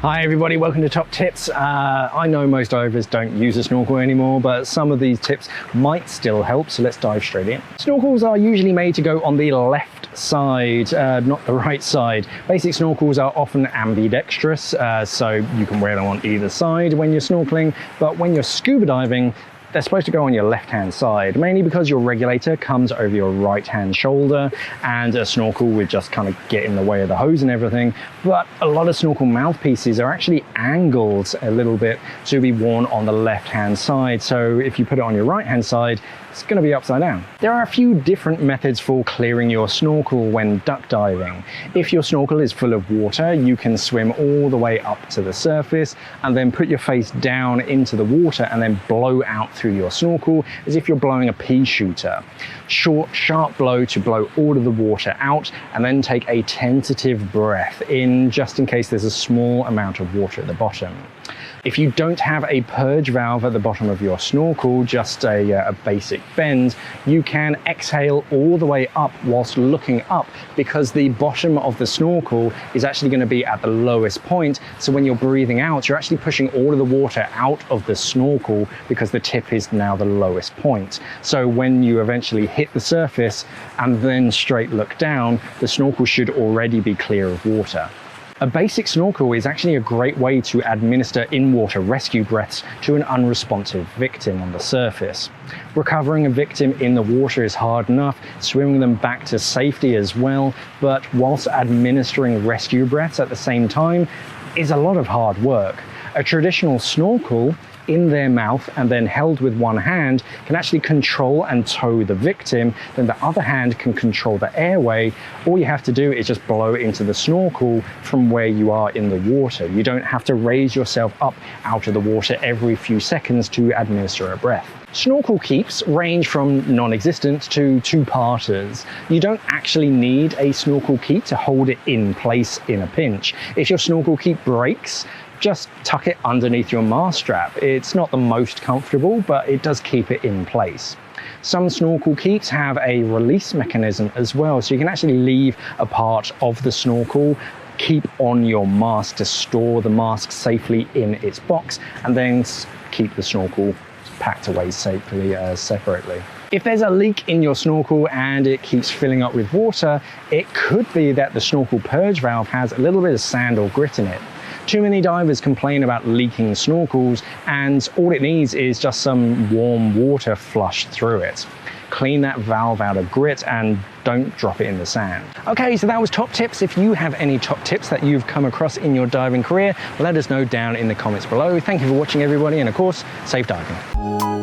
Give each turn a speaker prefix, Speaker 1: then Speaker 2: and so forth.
Speaker 1: Hi everybody, welcome to Top Tips. I know most divers don't use a snorkel anymore, but some of these tips might still help, so let's dive straight in. Snorkels are usually made to go on the left side, not the right side. Basic snorkels are often ambidextrous, so you can wear them on either side when you're snorkeling, but when you're scuba diving, they're supposed to go on your left-hand side, mainly because your regulator comes over your right-hand shoulder and a snorkel would just kind of get in the way of the hose and everything. But a lot of snorkel mouthpieces are actually angled a little bit to be worn on the left-hand side. So if you put it on your right-hand side, it's going to be upside down. There are a few different methods for clearing your snorkel when duck diving. If your snorkel is full of water, you can swim all the way up to the surface and then put your face down into the water and then blow out through your snorkel as if you're blowing a pea shooter. Short, sharp blow to blow all of the water out and then take a tentative breath in just in case there's a small amount of water at the bottom. If you don't have a purge valve at the bottom of your snorkel, just a basic bend, you can exhale all the way up whilst looking up because the bottom of the snorkel is actually going to be at the lowest point. So when you're breathing out, you're actually pushing all of the water out of the snorkel because the tip is now the lowest point. So when you eventually hit the surface and then straight look down, the snorkel should already be clear of water. A basic snorkel is actually a great way to administer in-water rescue breaths to an unresponsive victim on the surface. Recovering a victim in the water is hard enough, swimming them back to safety as well, but whilst administering rescue breaths at the same time is a lot of hard work. A traditional snorkel in their mouth and then held with one hand can actually control and tow the victim, then the other hand can control the airway. All you have to do is just blow into the snorkel from where you are in the water. You don't have to raise yourself up out of the water every few seconds to administer a breath. Snorkel keeps range from non-existent to two-parters. You don't actually need a snorkel keep to hold it in place in a pinch. If your snorkel keep breaks, just tuck it underneath your mast strap. It's not the most comfortable, but it does keep it in place. Some snorkel keeps have a release mechanism as well, so you can actually leave a part of the snorkel, keep on your mask to store the mask safely in its box, and then keep the snorkel packed away safely separately. If there's a leak in your snorkel and it keeps filling up with water, it could be that the snorkel purge valve has a little bit of sand or grit in it. Too many divers complain about leaking snorkels, and all it needs is just some warm water flushed through it. Clean that valve out of grit and don't drop it in the sand. Okay, so that was Top Tips. If you have any top tips that you've come across in your diving career, let us know down in the comments below. Thank you for watching everybody, and of course, safe diving.